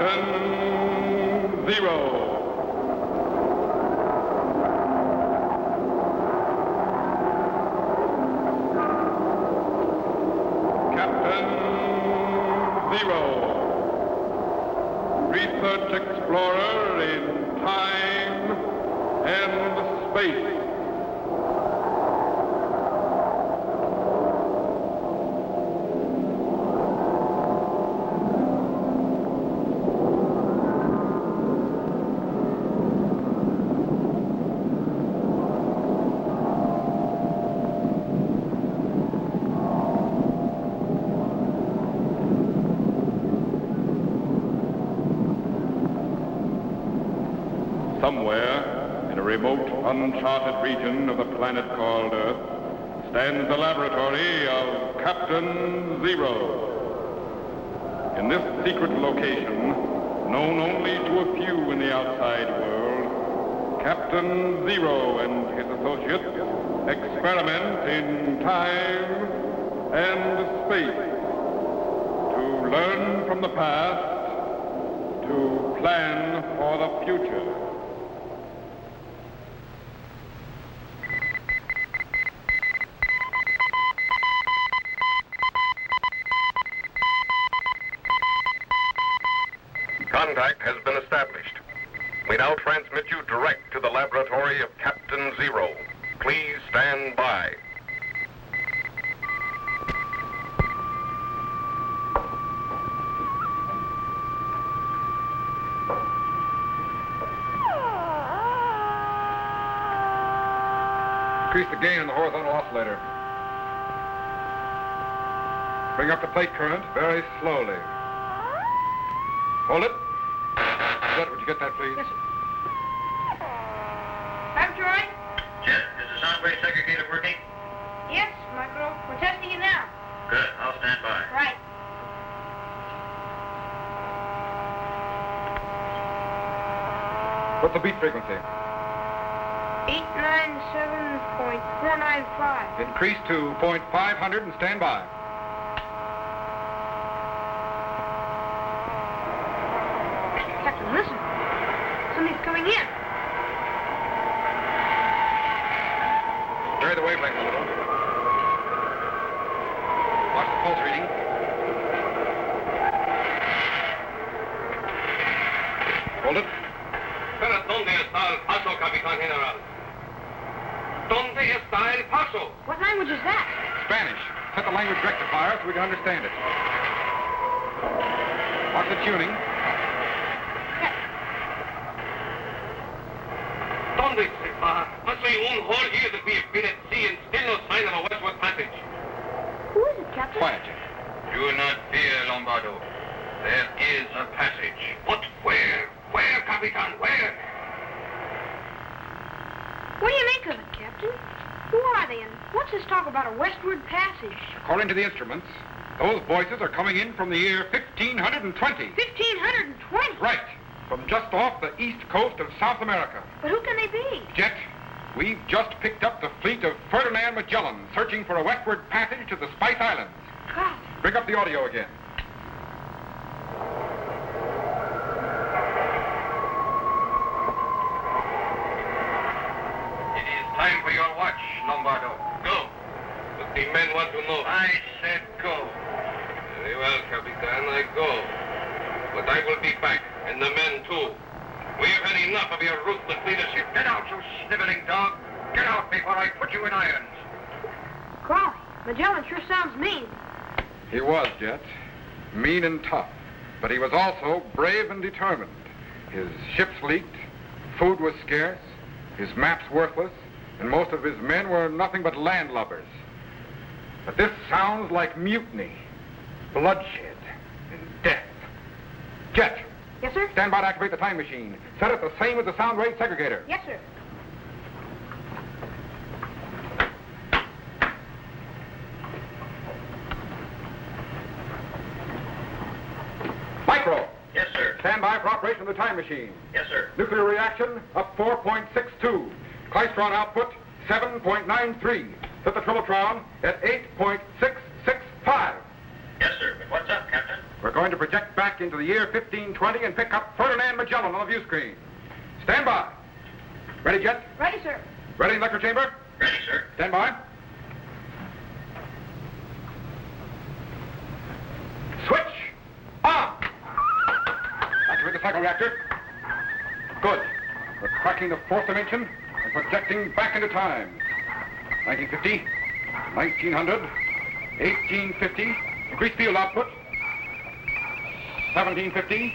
Captain Zero. Research explorer in time and space. Somewhere in a remote, uncharted region of the planet called Earth stands the laboratory of Captain Zero. In this secret location, known only to a few in the outside world, Captain Zero and his associates experiment in time and space to learn from the past, to plan for the future. Contact has been established. We now transmit you direct to the laboratory of Captain Zero. Please stand by. Increase the gain in the horizontal oscillator. Bring up the plate current very slowly. Hold it. Would you get that, please? Yes, sir. Laboratory? Jet, is the sound wave segregator working? Yes, Micro. We're testing it now. Good. I'll stand by. Right. What's the beat frequency? 897.495. Increase to 0.500 and stand by. Captain, listen. Something's coming in. Vary the wavelength a little. Watch the pulse reading. Hold it. Pero ¿dónde está el paso, Capitán General? ¿Dónde está el paso? What language is that? Spanish. Set the language rectifier so we can understand it. Watch the tuning. ¿Dónde se va? Hace un whole year that we have been at sea and still no sign of a westward passage. Who is it, Captain? Quiet, Jack. Do not fear, Lombardo. There is a passage. But where? Where, Capitan? Where? What do you make of it, Captain? Who are they, and what's this talk about a westward passage? According to the instruments, those voices are coming in from the year 1520. 1520? Right. From just off the east coast of South America. But who can they be? Jet, we've just picked up the fleet of Ferdinand Megellan searching for a westward passage to the Spice Islands. God. Bring up the audio again. It is time for your watch, Lombardo. Go. But the men want to know. I said go. Very well, Capitan, I go. But I will be back, and the men too. We have had enough of your ruthless leadership. Get out, you sniveling dog. Get out before I put you in irons. Golly, Magellan sure sounds mean. He was, Jet. Mean and tough. But he was also brave and determined. His ships leaked, food was scarce, his maps worthless, and most of his men were nothing but landlubbers. But this sounds like mutiny, bloodshed, and death. Jet. Yes, sir? Stand by to activate the time machine. Set it the same as the sound wave segregator. Yes, sir. Micro. Yes, sir. Stand by for operation of the time machine. Yes, sir. Nuclear reaction up 4.62. Klystron output 7.93. Set the Trumbull at 8.665. Yes, sir. But what's up, Captain? We're We're going to project back into the year 1520 and pick up Ferdinand Megellan on the view screen. Stand by. Ready, Jet? Ready, sir. Ready in lecture chamber? Ready, sir. Stand by. Switch on. Activate the cycle reactor. Good. We're cracking the fourth dimension and projecting back into time. 1950, 1900, 1850, increase field output. 1750,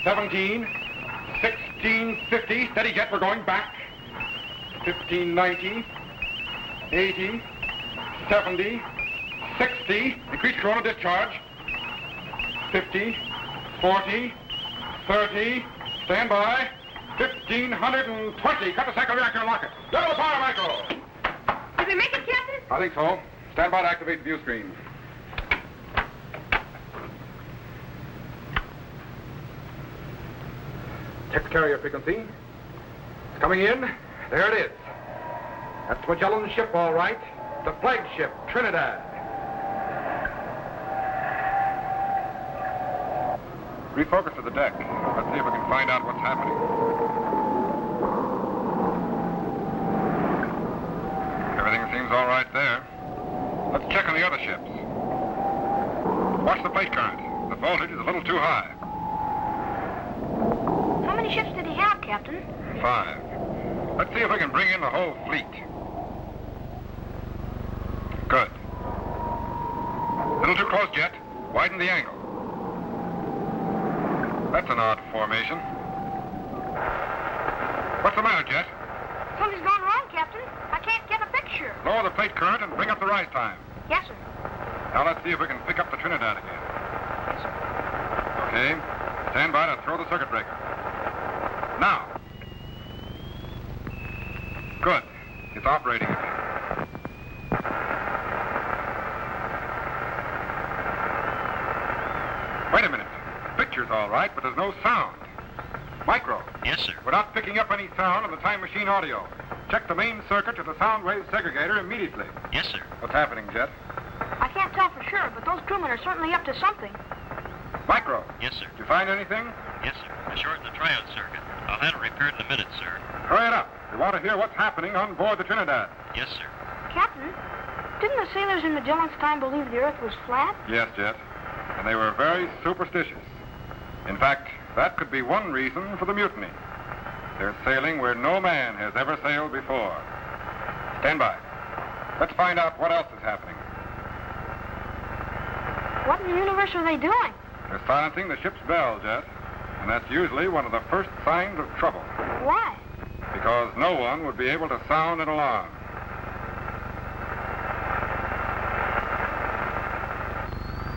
17, 1650, steady Jet, we're going back. 1590, 80, 70, 60, increase corona discharge. 50, 40, 30, stand by. 1520, cut the cycle reactor and lock it. Double the power, Michael. Did we make it, Captain? I think so. Stand by to activate the view screen. Check the carrier frequency. It's coming in. There it is. That's Magellan's ship, all right. The flagship, Trinidad. Refocus to the deck. Let's see if we can find out what's happening. Everything seems all right there. Let's check on the other ships. Watch the plate current. The voltage is a little too high. How many ships did he have, Captain? 5. Let's see if we can bring in the whole fleet. Good. A little too close, Jet. Widen the angle. That's an odd formation. What's the matter, Jet? Something's gone wrong, Captain. I can't get a picture. Lower the plate current and bring up the rise time. Yes, sir. Now let's see if we can pick up the Trinidad again. Yes, sir. Okay. Stand by to throw the circuit breaker. Now. Good. It's operating again. Wait a minute. The picture's all right, but there's no sound. Micro. Yes, sir. We're not picking up any sound on the time machine audio. Check the main circuit to the sound wave segregator immediately. Yes, sir. What's happening, Jet? I can't tell for sure, but those crewmen are certainly up to something. Micro. Yes, sir. Did you find anything? Yes, sir. I shortened the triode circuit. I'll have it repaired in a minute, sir. Hurry it up. We want to hear what's happening on board the Trinidad. Yes, sir. Captain, didn't the sailors in Magellan's time believe the Earth was flat? Yes, Jet. And they were very superstitious. In fact, that could be one reason for the mutiny. They're sailing where no man has ever sailed before. Stand by. Let's find out what else is happening. What in the universe are they doing? They're silencing the ship's bell, Jet. And that's usually one of the first signs of trouble. Why? Because no one would be able to sound an alarm.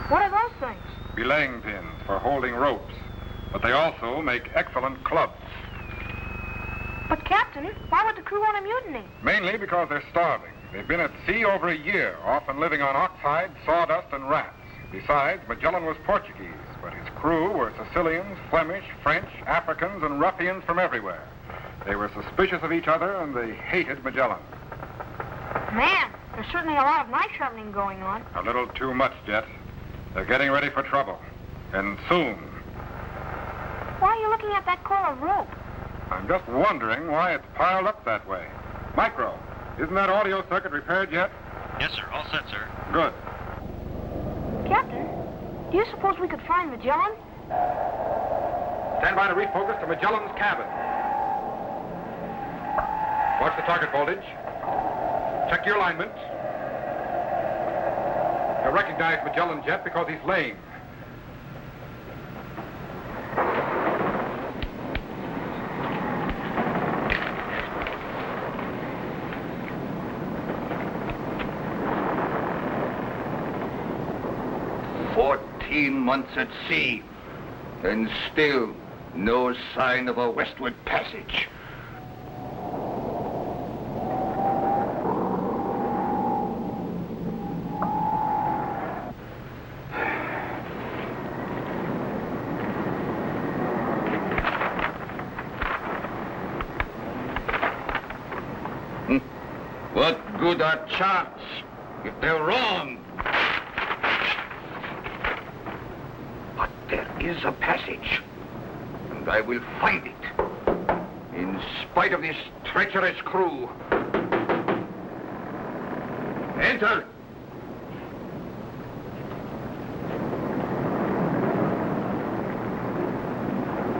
What are those things? Belaying pins for holding ropes. But they also make excellent clubs. But, Captain, why would the crew want a mutiny? Mainly because they're starving. They've been at sea over a year, often living on oxhide, sawdust, and rats. Besides, Megellan was Portuguese, but his crew were Sicilians, Flemish, French, Africans, and ruffians from everywhere. They were suspicious of each other, and they hated Megellan. Man, there's certainly a lot of knife sharpening going on. A little too much, Jet. They're getting ready for trouble. And soon. Why are you looking at that coil of rope? I'm just wondering why it's piled up that way. Micro, isn't that audio circuit repaired yet? Yes, sir. All set, sir. Good. Captain, do you suppose we could find Megellan? Stand by to refocus to Magellan's cabin. Watch the target voltage. Check your alignment. I recognize Megellan, Jet, because he's lame. Months at sea, and still no sign of a westward passage. What good are charts if they're wrong? What is a passage. And I will find it. In spite of this treacherous crew. Enter.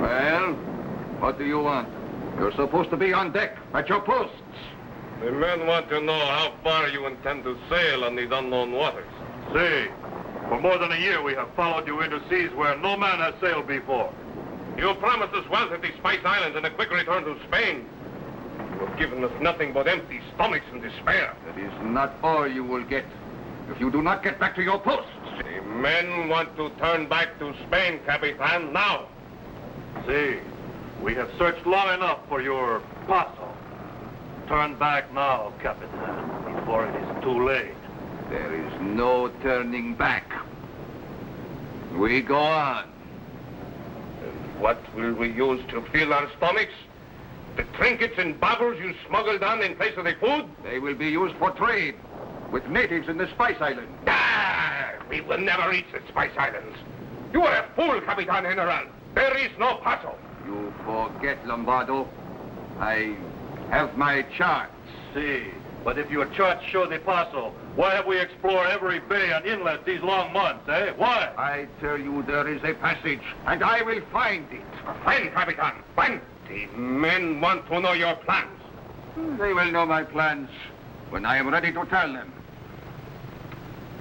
Well, what do you want? You're supposed to be on deck, at your posts. The men want to know how far you intend to sail on these unknown waters. See, for more than a year we have followed you into seas where no man has sailed before. You promised us wealth at these Spice Islands and a quick return to Spain. You have given us nothing but empty stomachs and despair. That is not all you will get if you do not get back to your posts. The men want to turn back to Spain, Capitan, now. See, we have searched long enough for your paso. Turn back now, Capitan, before it is too late. There is no turning back. We go on. And what will we use to fill our stomachs? The trinkets and baubles you smuggled on in place of the food? They will be used for trade with natives in the Spice Islands. Ah, we will never reach the Spice Islands. You are a fool, Capitan General. There is no paso. You forget, Lombardo. I have my charts. See, but if your charts show the paso, why have we explored every bay and inlet these long months, eh? Why? I tell you there is a passage, and I will find it. When, Capitan? When? The men want to know your plans. They will know my plans when I am ready to tell them.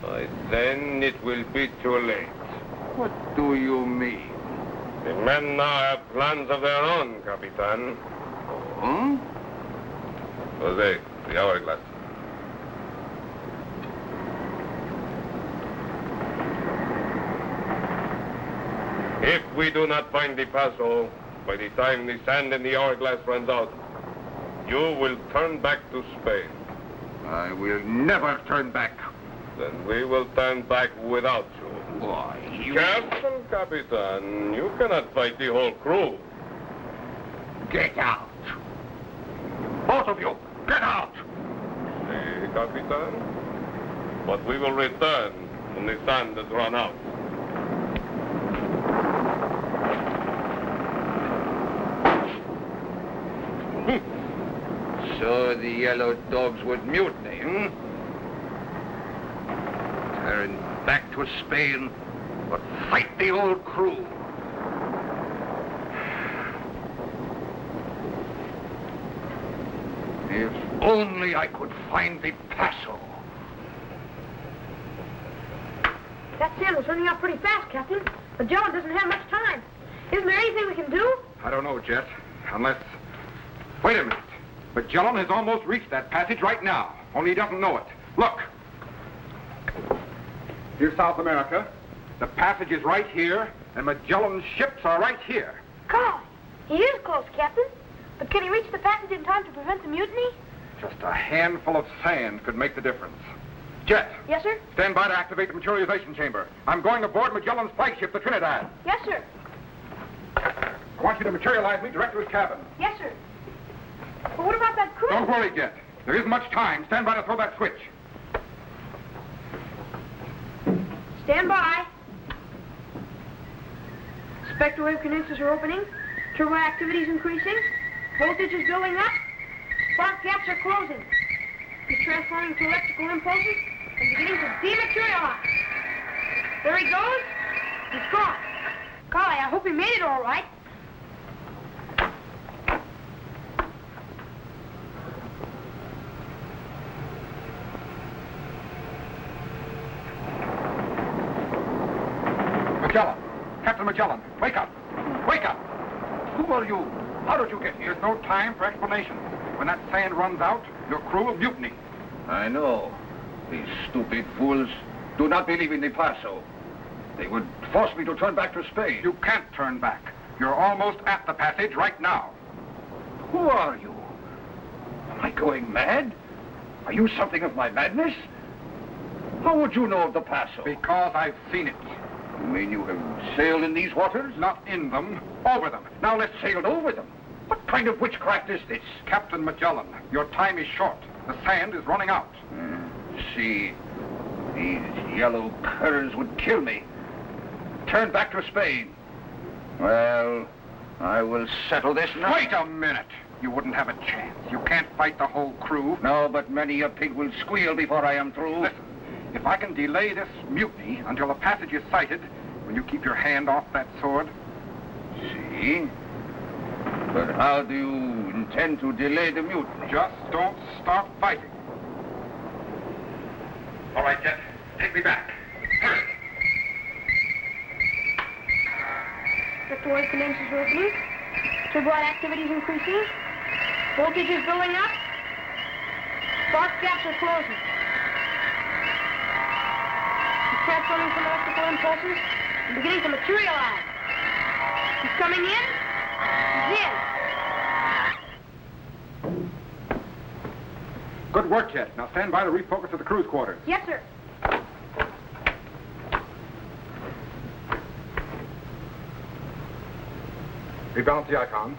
By then it will be too late. What do you mean? The men now have plans of their own, Capitan. Hmm? Jose, the hourglass. If we do not find the paso, by the time the sand in the hourglass runs out, you will turn back to Spain. I will never turn back. Then we will turn back without you. Why, you... Careful, Capitan. You cannot fight the whole crew. Get out. Both of you, get out. See, Capitan? But we will return when the sand has run out. So the yellow dogs would mutiny, Turn back to Spain, but fight the old crew. If only I could find the paso. That sand was running out pretty fast, Captain. Magellan doesn't have much time. Isn't there anything we can do? I don't know, Jet. Unless... Wait a minute. Megellan has almost reached that passage right now. Only he doesn't know it. Look. Here's South America. The passage is right here, and Magellan's ships are right here. God, he is close, Captain. But can he reach the passage in time to prevent the mutiny? Just a handful of sand could make the difference. Jet. Yes, sir? Stand by to activate the materialization chamber. I'm going aboard Magellan's flagship, the Trinidad. Yes, sir. I want you to materialize me direct to his cabin. Yes, sir. But what about that crew? Don't worry, Jet. There isn't much time. Stand by to throw that switch. Stand by. Spectral wave condensers are opening. Turbo activity is increasing. Voltage is building up. Spark gaps are closing. He's transforming to electrical impulses and beginning to dematerialize. There he goes. He's gone. Golly, I hope he made it all right. Megellan. Captain Megellan, wake up. Wake up. Who are you? How did you get here? There's no time for explanation. When that sand runs out, your crew will mutiny. I know. These stupid fools do not believe in the paso. They would force me to turn back to Spain. You can't turn back. You're almost at the passage right now. Who are you? Am I going mad? Are you something of my madness? How would you know of the paso? Because I've seen it. You mean you have sailed in these waters? Not in them, over them. Now let's Sailed over them? What kind of witchcraft is this? Captain Megellan, your time is short. The sand is running out. See, these yellow curs would kill me. Turn back to Spain. Well, I will settle this now. Wait a minute. You wouldn't have a chance. You can't fight the whole crew. No, but many a pig will squeal before I am through. Listen, if I can delay this mutiny until the passage is sighted, will you keep your hand off that sword? See? But how do you intend to delay the mutiny? Just don't start fighting. All right, Jet. Take me back. Hurry. Sector oil condensers are opening. Turbo activity is increasing. Voltage is building up. Spark gaps are closing. He's transforming from electrical impulses and beginning to materialize. He's coming in. He's in. Good work, Jet. Now stand by to refocus to the crew's quarters. Yes, sir. Rebalance the icons.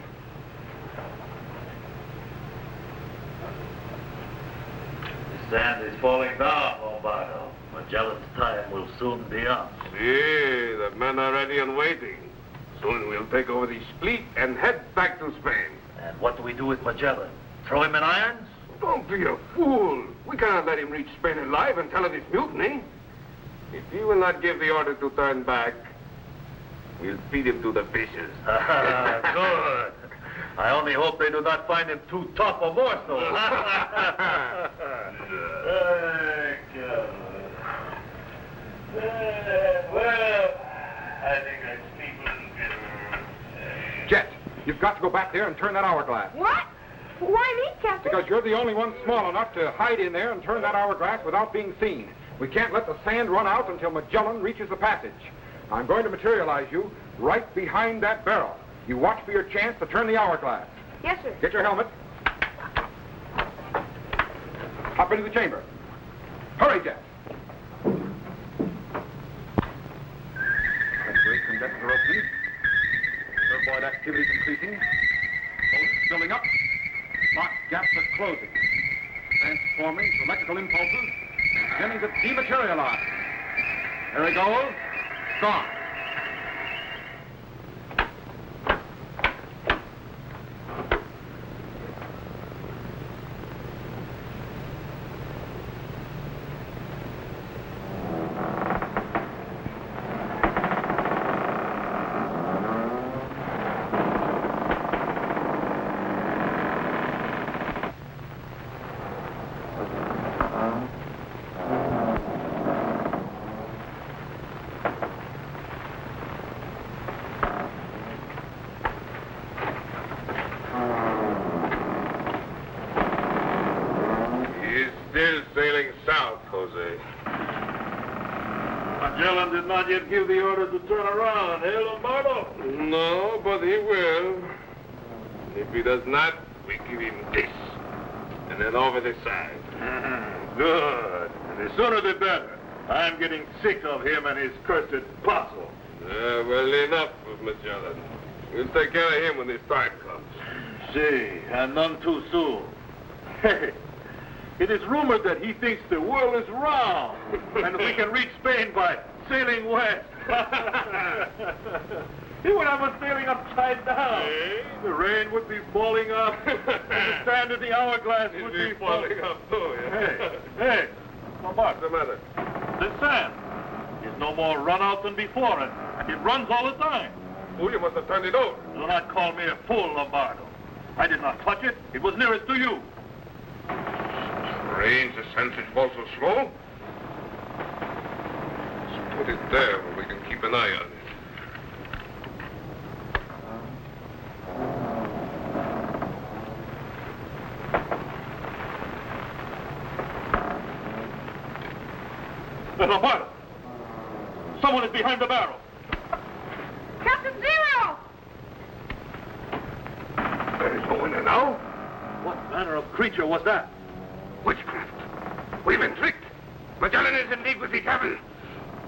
The sand is falling down, Lombardo. Magellan's time will soon be up. See, the men are ready and waiting. Soon we'll take over the fleet and head back to Spain. And what do we do with Magellan? Throw him in irons? Don't be a fool. We cannot let him reach Spain alive and tell of his mutiny. If he will not give the order to turn back, we'll feed him to the fishes. Good. I only hope they do not find him too tough a morsel. Well, I think I sleep a little bit. Jet, you've got to go back there and turn that hourglass. What? Why me, Captain? Because you're the only one small enough to hide in there and turn that hourglass without being seen. We can't let the sand run out until Megellan reaches the passage. I'm going to materialize you right behind that barrel. You watch for your chance to turn the hourglass. Yes, sir. Get your helmet. Hop into the chamber. Hurry, Jet. Brake condenser opening. Turboid activity increasing. Both filling up. Spark gaps are closing. Transforming to electrical impulses. Beginning to dematerialize. There he goes. Gone. Still sailing south, Jose. Magellan did not yet give the order to turn around, eh, Lombardo? No, but he will. If he does not, we give him this. And then over the side. Good. And the sooner the better. I'm getting sick of him and his cursed puzzle. Well, enough of Magellan. We'll take care of him when his time comes. See, and none too soon. Hey, it is rumored that he thinks the world is round and we can reach Spain by sailing west. He would have us sailing upside down. Hey? The rain would be falling up. And the sand in the hourglass would be falling up, too. Hey, What's the matter? the sand is no more run out than before, and it runs all the time. Oh, you must have turned it over. Do not call me a fool, Lombardo. I did not touch it. It was nearest to you. Strange the sand should fall so slow. Let's put it there where we can keep an eye on it. Lombardo! Someone is behind the barrel. Captain Zero! There is no one there now. What manner of creature was that? Witchcraft. We've been tricked. Megellan is in league with the devil.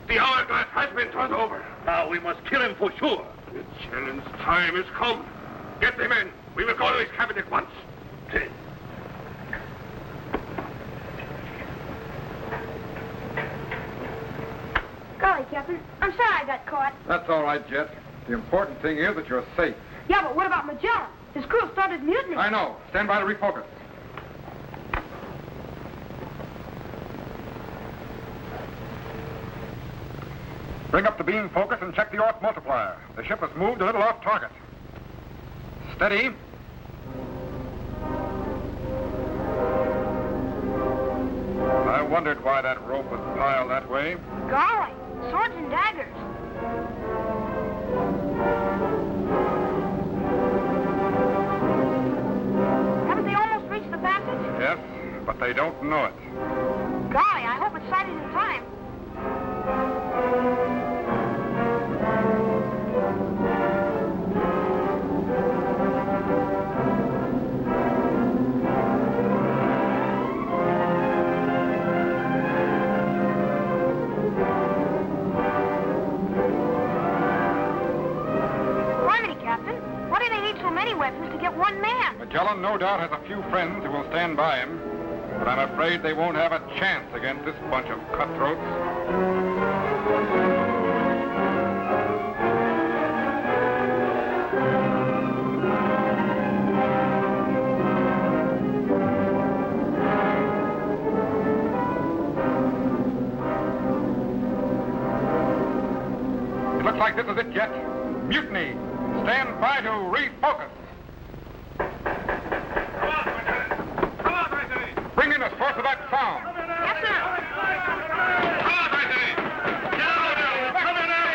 The hourglass has been turned over. Now we must kill him for sure. Megellan's time has come. Get the men. We will go to his cabin at once. Golly, Captain, I'm sorry I got caught. That's all right, Jet. The important thing is that you're safe. Yeah, but what about Megellan? His crew started mutiny. I know. Stand by to refocus. Bring up the beam focus and check the off multiplier. The ship has moved a little off target. Steady. I wondered why that rope was piled that way. Golly, swords and daggers. Haven't they almost reached the passage? Yes, but they don't know it. Golly, I hope it's sighted in time. Weapons to get one man. Megellan no doubt has a few friends who will stand by him, but I'm afraid they won't have a chance against this bunch of cutthroats. It looks like this is it, Jet. Mutiny. Stand by to refocus. Bring in the source of that sound. Yes, sir. Come on, President. Get out of there. Come in there.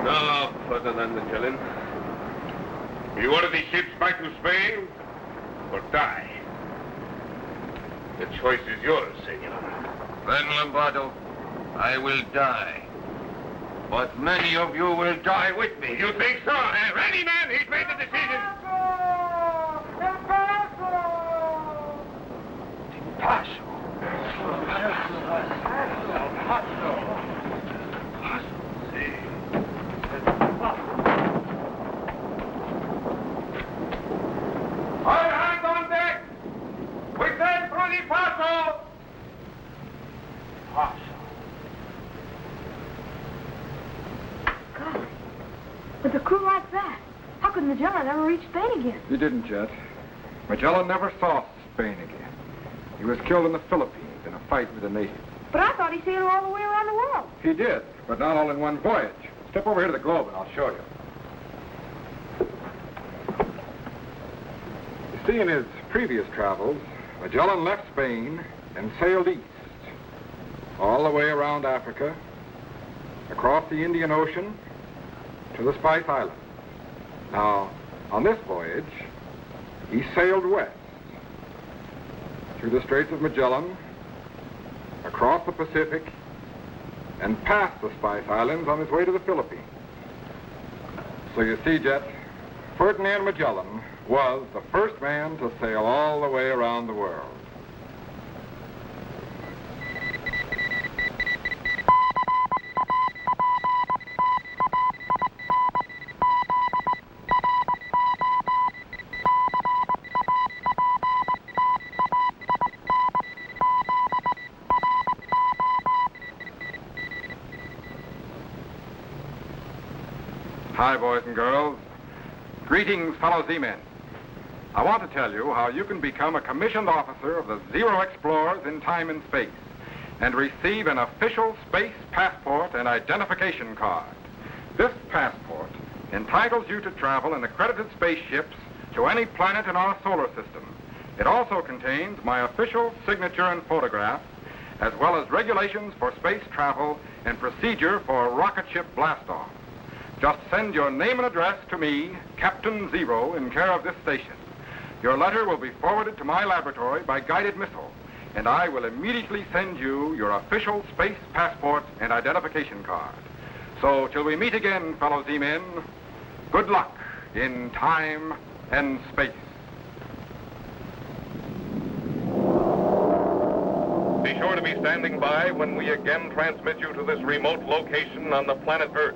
Now, Ferdinand Megellan, you order these ships back to Spain or die? The choice is yours, senor. Then, Lombardo, I will die. But many of you will die with me. You think so? Ready, man. He's made the decision. All hands on deck. We sail through the Paso. God, with a crew like that, how could Megellan ever reach Spain again? He didn't, Jet. Megellan never saw Spain again. He was killed in the Philippines in a fight with the natives. But I thought he sailed all the way around the world. He did, but not all in one voyage. Step over here to the globe and I'll show you. You see, in his previous travels, Megellan left Spain and sailed east, all the way around Africa, across the Indian Ocean, to the Spice Islands. Now, on this voyage, he sailed west, through the Straits of Megellan, across the Pacific, and past the Spice Islands on his way to the Philippines. So you see, Jet, Ferdinand Megellan was the first man to sail all the way around the world. Hi, boys and girls. Greetings, fellow Z-men. I want to tell you how you can become a commissioned officer of the Zero Explorers in time and space and receive an official space passport and identification card. This passport entitles you to travel in accredited spaceships to any planet in our solar system. It also contains my official signature and photograph, as well as regulations for space travel and procedure for rocket ship blastoff. Just send your name and address to me, Captain Zero, in care of this station. Your letter will be forwarded to my laboratory by guided missile, and I will immediately send you your official space passport and identification card. So, till we meet again, fellow Z-men, good luck in time and space. Be sure to be be standing by when we again transmit you to this remote location on the planet Earth,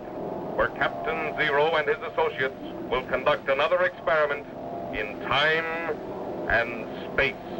where Captain Zero and his associates will conduct another experiment in time and space.